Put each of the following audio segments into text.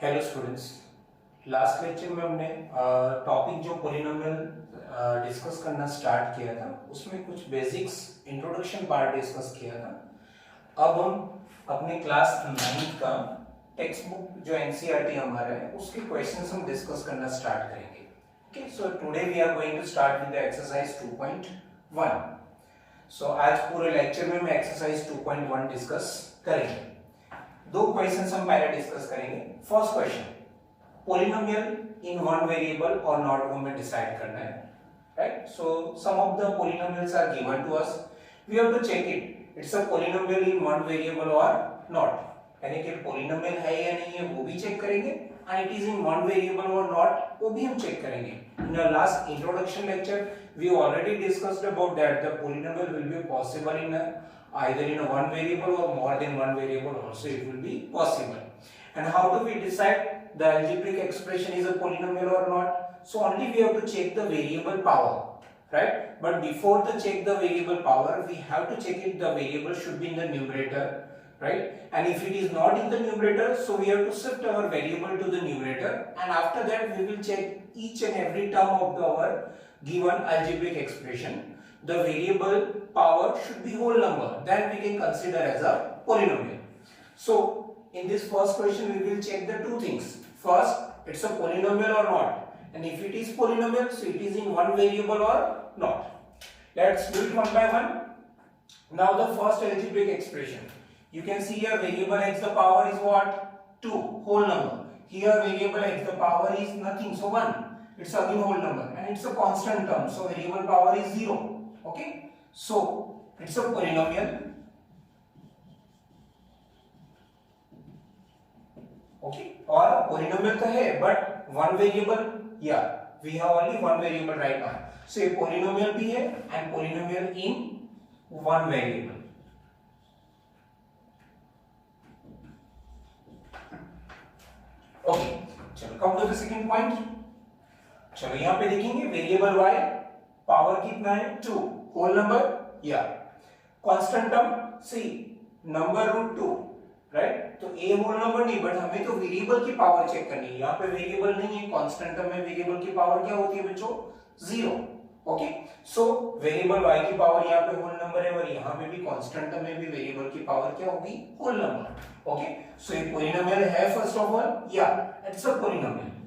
Hello students, last lecture में हमने topic जो पॉलिनोमियल डिस्कस करना स्टार्ट किया था उसमें कुछ बेसिक्स इंट्रोडक्शन पार्ट डिस्कस किया था। अब हम अपने क्लास 9 का टेक्स्ट बुक जो एनसीईआरटी हमारा है उसके क्वेश्चंस हम डिस्कस करना स्टार्ट करेंगे। Okay, so today we are going to start with the exercise 2.1। So आज पूरे लेक्चर में हम एक्सरसाइज 2.1 डिस्कस करेंगे। दो क्वेश्चंस हम पहले डिस्कस करेंगे। First question, polynomial in one variable और नॉट वो हमें डिसाइड करना है, right? So some of the polynomials are given to us, we have to check it's a polynomial in one variable और नॉट, यानी कि पॉलिनोमियल है या नहीं है वो भी चेक करेंगे and it is in one variable और नॉट वो भी हम चेक करेंगे। In the last introduction lecture we already discussed about that the polynomial will be possible in either in a one variable or more than one variable also it will be possible. And how do we decide the algebraic expression is a polynomial or not? So only we have to check the variable power, right? But before to check the variable power we have to check if the variable should be in the numerator, right? And if it is not in the numerator, so we have to shift our variable to the numerator, and after that we will check each and every term of our given algebraic expression. The variable power should be whole number, then we can consider as a polynomial. So in this first question we will check the two things. First, it's a polynomial or not, and if it is polynomial, so it is in one variable or not. Let's do it one by one. Now the first algebraic expression, you can see here variable x the power is what? 2, whole number. Here variable x the power is nothing, so 1. It's again whole number and it's a constant term, so variable power is 0. Okay, so it's a polynomial. Okay, or polynomial तो है but one variable, yeah we have only one variable right now, so ये polynomial भी है and polynomial in one variable. Okay, चलो come to the second point. चलो यहाँ पे देखेंगे वेरिएबल y पावर कितना है 2, होल नंबर या constant term see number root 2, right? तो a होल नंबर नहीं, बट हमें तो वेरिएबल की पावर चेक करनी है। यहाँ पे वेरिएबल नहीं है, कांस्टेंट टर्म में वेरिएबल की पावर क्या होती है बच्चों? 0। ओके, सो वेरिएबल y की पावर यहाँ पे होल नंबर है और यहाँ पे भी कांस्टेंट टर्म में भी वेरिएबल की पावर क्या होगी? Whole number. ओके, सो ये पॉलिनोमियल है फर्स्ट ऑफ ऑल, या it's a polynomial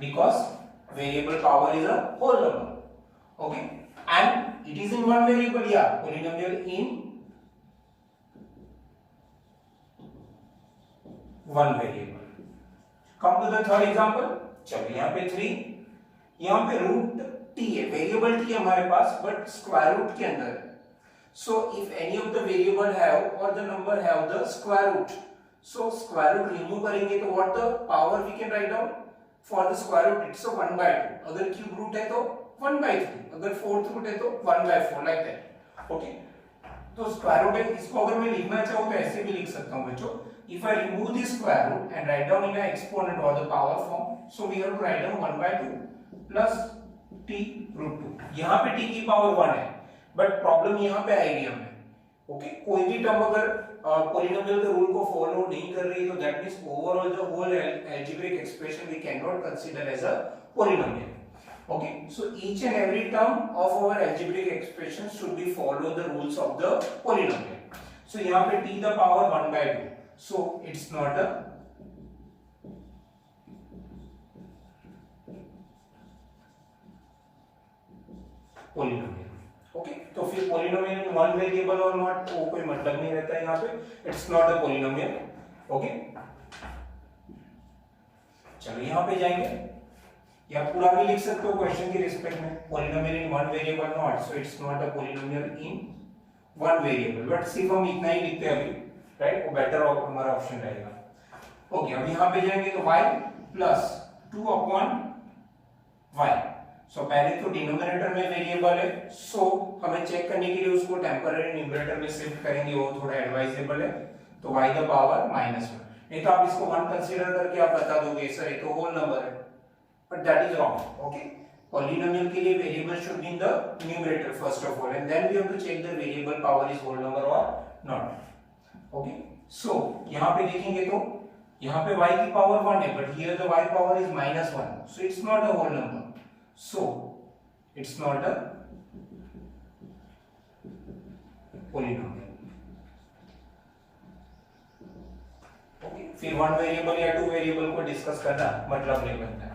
because variable power is a whole number. Okay, and it is in one variable, yeah polynomial in one variable. Come to the third example. चलो यहाँ पे 3, यहाँ पे root t है, variable t है हमारे पास but square root के अंदर है. So if any of the variable have or the number have the square root, so square root remove करेंगे तो what the power we can write down? For the square root it's a 1 by 2, अगर cube root है तो 1 by 3, अगर fourth root है तो 1 by 4, like that. Okay, तो square root है, इसको अगर मैं लिखना चाहूँ तो ऐसे भी लिख सकता हूँ बच्चों. If I remove this square root and write down in a exponent or the power form, so we have to write down 1 by 2 plus t root 2. यहाँ पे t की पावर 1 है बट प्रॉब्लम यहाँ पे आएगी हमें. ओके, कोई भी टर्म अगर पॉलिनोमियल के रूल को फॉलो नहीं कर रही है तो that means overall the whole algebraic expression we cannot consider as a polynomial. Okay, so each and every term of our algebraic expression should be follow the rules of the polynomial. So यहाँ पे t the power 1 by 2, so it's not a polynomial. Okay, तो फिर polynomial in one variable और not वो कोई मतलब नहीं रहता है यहाँ पे, it's not a polynomial. Okay, चलो यहाँ पे जाएंगे, या पूरा भी लिख सकते हो क्वेश्चन के रिस्पेक्ट में, polynomial in one variable not, so it's not a polynomial in one variable. But सिर्फ हम इतना ही लिखते हैं अभी, राइट? वो बेटर हमारा ऑप्शन रहेगा. ओके, अब यहाँ पे जाएंगे तो y प्लस 2 अपॉन y. सो पहले तो डिनोमिनेटर में वेरिएबल है, सो हमें चेक करने के लिए उसको टेम्पररी न्यूमरेटर में शिफ्ट करेंगे, वो थोड़ा एडवाइजेबल है. तो y द पावर -1, नहीं तो आप इसको 1 कंसीडर करके आप बता दोगे सर ये तो होल नंबर है, but that is wrong. Okay, polynomial के लिए variable should be in the numerator first of all, and then we have to check the variable power is whole number और नॉट. ओके, सो यहाँ पे देखेंगे तो यहाँ पे y की पावर 1 है, but here the y power is -1, so it's not a whole number, so it's not a polynomial. Okay, फिर वन वेरिएबल या टू वेरिएबल को डिस्कस करना मतलब नहीं बनता है।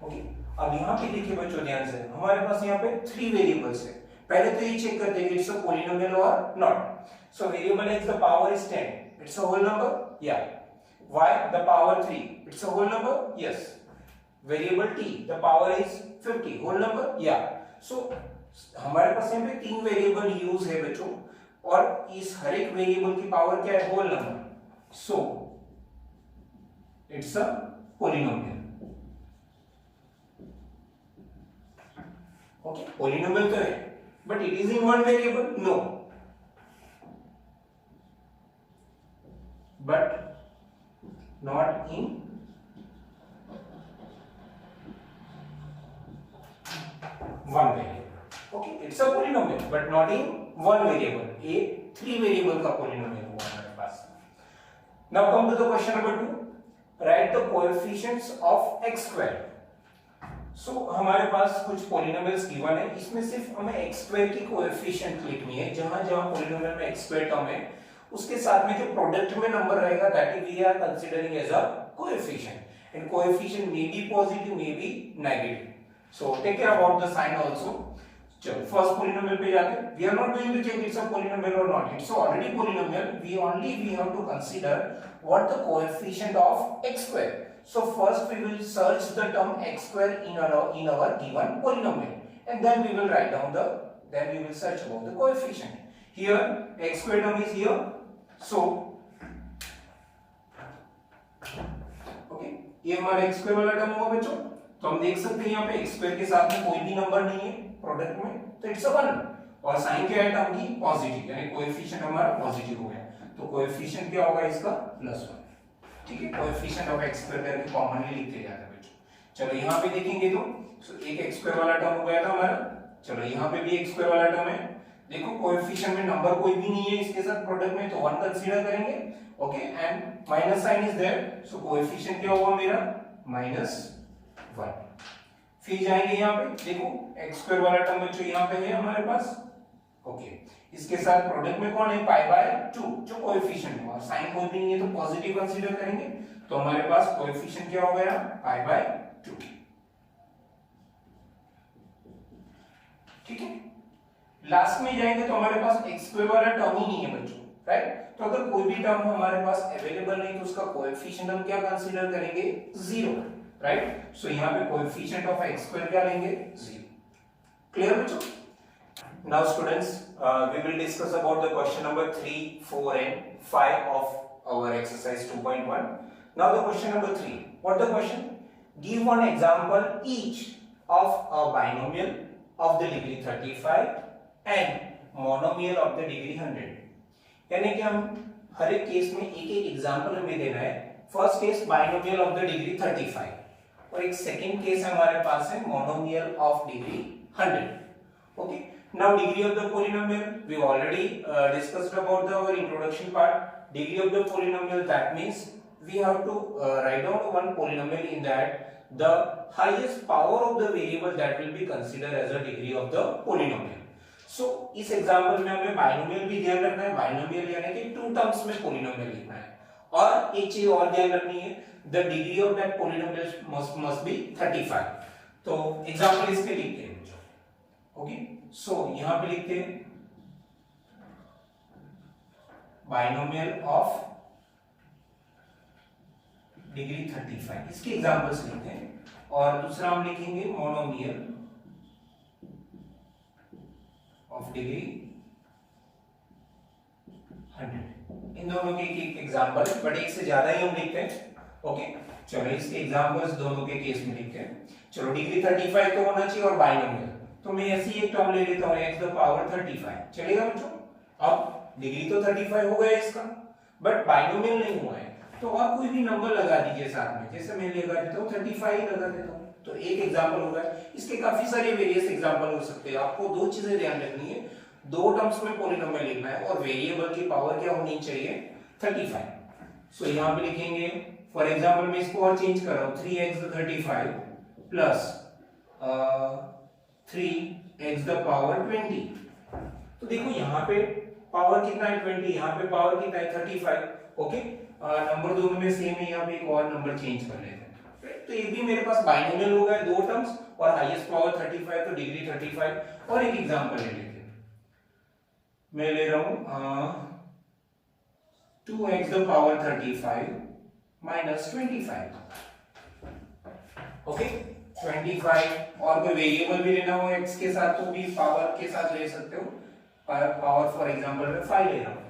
ओके, अब यहाँ पे देखिए बच्चों ध्यान से, हमारे पास यहाँ पे 3 वेरिएबल्स है। पहले तो ये चेक करते हैं कि इट्स अ पॉलिनोमियल और not. So variable x the power is 10, it's a whole number, या y the power 3, it's a whole number, yes. Variable t the power is 50, whole number, या। सो हमारे पास यहाँ पे 3 variable use है बच्चों, और इस हर एक वेरिएबल की पावर क्या है, whole number, so it's a polynomial. Okay, polynomial तो है, but it is in one variable, no, but not in one variable. Okay, it's a polynomial but not in one variable, a 3 variable का polynomial हुआ हमारे पास। Now come to the question number 2, write the coefficients of x square। सो हमारे पास कुछ polynomials given है, इसमें सिर्फ हमें x square की कोएफिशिएंट लिखनी है। जहां जहां पॉलिनोमियल में x स्क्वायर टर्म है उसके साथ में जो प्रोडक्ट में नंबर रहेगा that is we are considering as a coefficient, and coefficient may be positive may be negative, so take care about the sign also. चलो फर्स्ट पॉलिनोमियल पे जाते हैं। We are not going to check it's a polynomial और not, it's already polynomial, we have to consider what the coefficient of x square. So first we will search the term x square in our given polynomial, and then we will write down then we will search about the coefficient. Here x square term is here, so okay, ये हमारा x square वाला term हुआ बच्चों। तो हम देख सकते हैं यहाँ पे x square के साथ में कोई भी नंबर नहीं है प्रोडक्ट में, तो इट्स अ 1, और साइन क्या है टर्म की, पॉजिटिव, यानी कोएफिशिएंट हमारा पॉजिटिव हो गया, तो कोएफिशिएंट क्या होगा इसका, +1। ठीक है, कोएफिशिएंट ऑफ x स्क्वायर करके कॉमनली लिखते जाते हैं बच्चों। चलो यहाँ पे देखेंगे तो एक x स्क्वायर वाला टर्म हो गया था हमारा। चलो यहाँ पे भी x स्क्वायर वाला टर्म है, देखो कोएफिशिएंट में नंबर कोई भी नहीं है इसके साथ प्रोडक्ट में, तो 1 कंसीडर करेंगे। Okay, and minus sign is there, so coefficient क्या हुआ मेरा, -1। फिर जाएंगे यहाँ पे, देखो x स्क्वायर वाला टर्म बच्चों यहाँ पे है हमारे पास। ओके, इसके साथ प्रोडक्ट में कौन है, π/2 जो कोएफिशिएंट है, और साइन कोई भी नहीं है तो पॉजिटिव कंसीडर करेंगे, तो हमारे पास कोएफिशिएंट क्या हो गया, π/2। ठीक है, लास्ट में जाएंगे तो हमारे पास x स्क्वायर वाला टर्म ही नहीं है बच्चों, राइट। तो अगर कोई भी टर्म हमारे पास अवेलेबल नहीं तो उसका कोएफिशिएंट हम क्या कंसीडर करेंगे, 0, राइट। सो यहाँ पे कोएफिशिएंट ऑफ x स्क्वायर क्या लेंगे, 0। क्लियर बच्चों? Now students, we will discuss about the question number 3, 4 and 5 of our exercise 2.1. Now the question number 3. What the question? Give one example each of a binomial of the degree 35 and monomial of the degree 100. यानी कि हम हर एक case में एक एक example हमें देना है। First case binomial of the degree 35 और एक सेकंड केस हमारे पास है monomial of degree 100। Okay, now degree of the polynomial we already discussed about our introduction part. Degree of the polynomial, that means we have to write down one polynomial in that the highest power of the variable that will be considered as a degree of the polynomial. So इस example में हमें binomial भी ध्यान रखना है, binomial यानी कि 2 terms में पोलिनोमियल लिखना है, और एक चीज और ध्यान रखनी है, the degree of that polynomial must be 35। तो एग्जांपल इसके लिखते हैं। ओके, सो यहां पे लिखते हैं बाइनोमियल ऑफ डिग्री 35, इसके एग्जांपल्स लिखते हैं, और दूसरा हम लिखेंगे मोनोमियल ऑफ डिग्री 100। इन दोनों के एक एग्जांपल है, बट एक से ज्यादा ही हम लिखते हैं। ओके, चलो इसके एग्जांपल्स दोनों के केस में लिखते हैं। चलो डिग्री 35 तो होना चाहिए और बाइनोमियल, तो मैं ऐसी एक टर्म ले लेता हूं x द पावर 35, चलेगा बच्चों। अब डिग्री तो 35 हो गया इसका, बट बाइनोमियल नहीं हुआ है, तो आप कोई भी नंबर लगा दीजिए साथ में, जैसे मैं लगा देता हूं 35 ही लगा देता हूं, तो एक एग्जांपल होगा। इसके काफी सारे वेरियस एग्जांपल हो सकते हैं। आपको 2 चीजें ध्यान रखनी है, 2 टर्म्स में पॉलिनोमियल लिखना है और वेरिएबल की पावर क्या होनी चाहिए, 35। सो यहाँ पे लिखेंगे फॉर एग्जाम्पल मैं इसको और चेंज कर रहा हूँ 3x 35 plus 3x the power 20। तो देखो यहाँ पे पावर कितना है 20, यहाँ पे पावर कितना है 35। ओके, नंबर दोनों में सेम है, यहाँ पे एक और नंबर चेंज कर लेते हैं। तो ये भी मेरे पास बाइनोमियल हो गया दो टर्म्स और हाईएस्ट पावर 35 तो डिग्री 35। और एक एग्जांपल ले लेते हैं, मैं ले रहा हूं 2x the power 35 minus 25। Okay, 25 और कोई वेरिएबल भी लेना हो x के साथ तो भी पावर के साथ ले सकते हो। पावर फॉर एग्जांपल में 5 ले रहा हूं,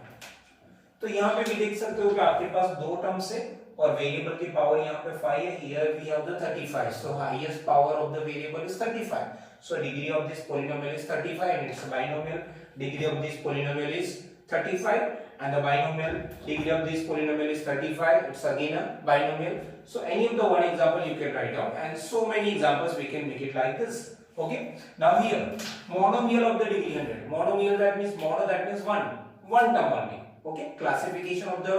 तो यहाँ पे भी देख सकते हो कि आपके पास दो टर्म्स है और वेरिएबल की पावर यहाँ पे 5 है। Here we have the 35, so highest power of the variable is 35, so degree of this polynomial is 35 and it's binomial degree of this polynomial is 35 and the binomial degree of this polynomial is 35. It's again a binomial. So any of the one example you can write down, and so many examples we can make it like this. Okay, now here monomial of the degree 100. Monomial, that means mono, that means one term only. Okay, classification of the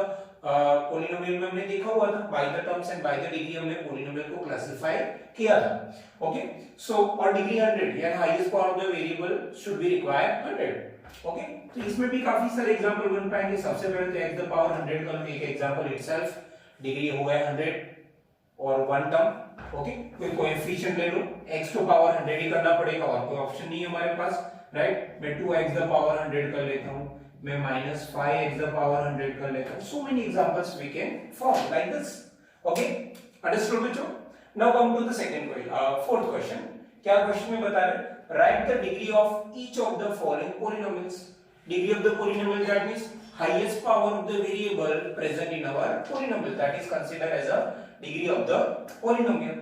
polynomial में हमने देखा हुआ था, by the terms and by the degree हमने polynomial को classify किया था. Okay, so और degree 100 यानी highest power of the variable should be required 100. Okay, तो इसमें भी काफी सारे एग्जांपल बन पाएंगे। सबसे पहले तो x द पावर 100 का एक एग्जांपल इटसेल्फ, डिग्री हो गया 100 और वन टर्म। ओके, कोई कोएफिशिएंट ले लो, x टू पावर 100 ही करना पड़ेगा और कोई ऑप्शन नहीं है हमारे पास, राइट। मैं 2x द पावर 100 कर लेता हूं, मैं माइनस 5x द पावर 100 कर लेता हूं। So many examples we can form like this. Okay, understood बच्चों? Now come to the second question, fourth question. क्या क्वेश्चन में बता रहे हैं? Write the degree of each of the following polynomials. Degree of the polynomial, that means highest power of the variable present in our polynomial, that is considered as a degree of the polynomial,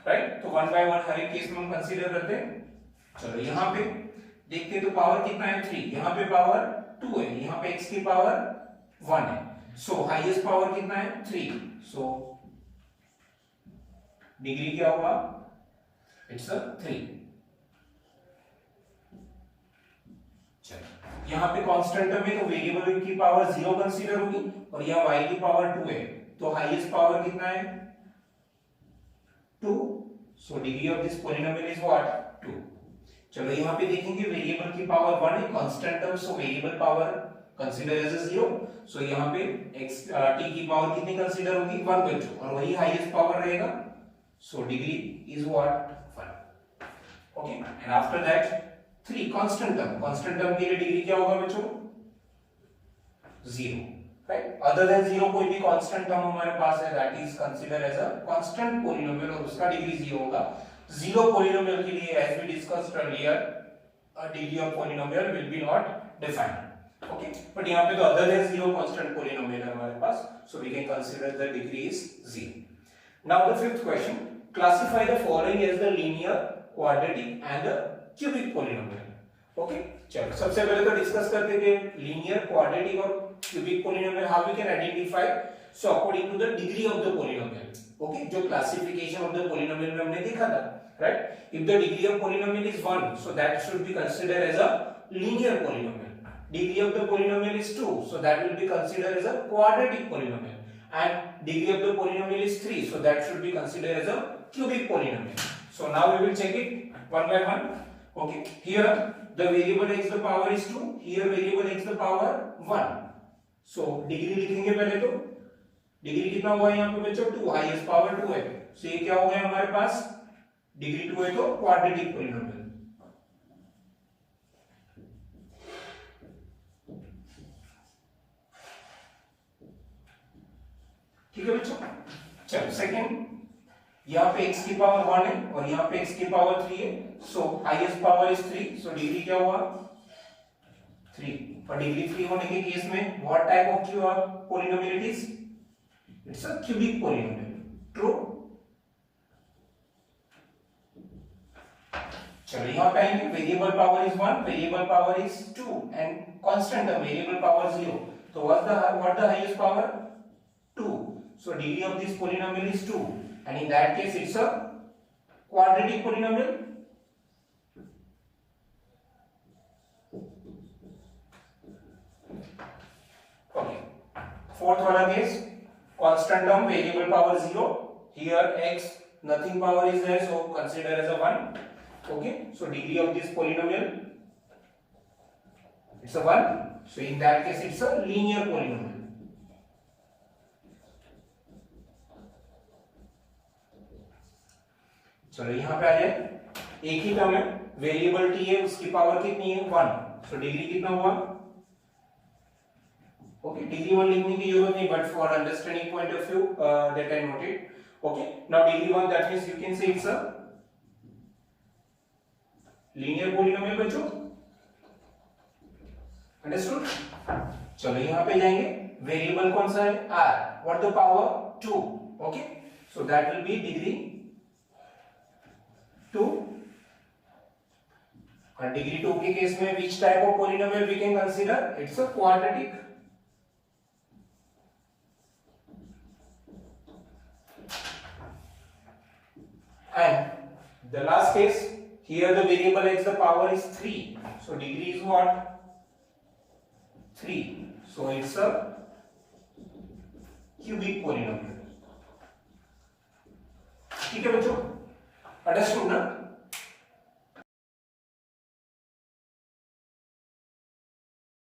right? तो one by one हर एक case में हम consider करते हैं। चलो यहाँ पे देखते हैं, तो पावर कितना है 3, यहाँ पे पावर 2 है, यहाँ पे x की पावर 1 है। सो हाईएस्ट पावर कितना है 3, सो डिग्री क्या होगा? It's a 3। यहाँ पे कांस्टेंट टर्म है तो वेरिएबल की पावर 0 कंसीडर होगी और यहाँ y की पावर 2 है, तो हाईएस्ट पावर कितना है 2, सो degree of this polynomial is what 2। चलो यहाँ पे देखेंगे वेरिएबल की पावर 1 है, constant term, so variable power consider as 0, सो यहाँ पे x t की पावर कितनी कंसीडर होगी 1 बच्चों, और वही हाईएस्ट पावर रहेगा, so degree is what 1। Okay, and after that 3 constant term के लिए डिग्री क्या होगा बच्चों 0, राइट। अदर देन 0 कोई भी कांस्टेंट टर्म हमारे पास है, that is consider as a constant polynomial और उसका डिग्री 0 होगा। 0 पॉलिनोमियल के लिए as we discussed earlier a degree of polynomial will be not defined. Okay, but यहाँ पे तो अदर देन 0 कांस्टेंट पॉलिनोमियल है हमारे पास, so we can consider the degree is 0। Now the fifth question, classify the following as the linear, quadratic and the cubic polynomial. Okay, चलो सबसे पहले तो डिस्कस करते हैं लीनियर, क्वाड्रेटिक और cubic polynomial, how we can identify. So according to the degree of the polynomial, okay, जो classification of the polynomial में हमने देखा था, right. If the degree of polynomial is 1, so that should be considered as a linear polynomial. Degree of the polynomial is 2, so that will be considered as a quadratic polynomial, and degree of the polynomial is 3, so that should be considered as a cubic polynomial. So now we will check it one by one. Okay, here the variable x the power is 2, here variable x the power 1. So degree लिखेंगे पहले, तो degree कितना हुआ यहाँ पे बच्चों 2, highest power 2 है, so ये क्या हो गया हमारे पास डिग्री 2 है तो क्वाड्रेटिक पॉलिनोमियल। ठीक है बच्चों, चलो सेकंड, यहाँ पे x की पावर 1 है और यहाँ पे x की पावर 3 है, सो highest power is 3, so degree क्या हुआ 3। और डिग्री 3 होने के केस में what type of polynomial it is? It's a cubic polynomial, true. चलो यहाँ पे आएंगे, variable power is 1, variable power is 2 and constant term variable power 0, तो what the highest power 2, so degree of this polynomial is 2, and in that case it's a quadratic polynomial. Okay, fourth वाला case, constant term, variable power 0. Here x nothing power is there, so consider as a 1. Okay, so degree of this polynomial, it's a 1. So in that case it's a linear polynomial. चलो यहां पे आ जाए, एक ही term है, variable t है, उसकी power कितनी है 1. सो डिग्री कितना हुआ? ओके, डिग्री 1 लिखने की जरूरत नहीं, but for understanding point of view that I noted. Okay, now degree 1, that means you can say it's a linear polynomial बच्चों. अंडरस्टूड? चलो यहां पे जाएंगे, वेरिएबल कौन सा है? r. What the power? 2. Okay, so that will B degree 2. और degree 2 के केस में which type of polynomial we can consider? It's a quadratic. And the last case, here the variable x, the power is 3. So degree is what? 3. So it's a cubic polynomial. ठीक है बच्चों, understood ना?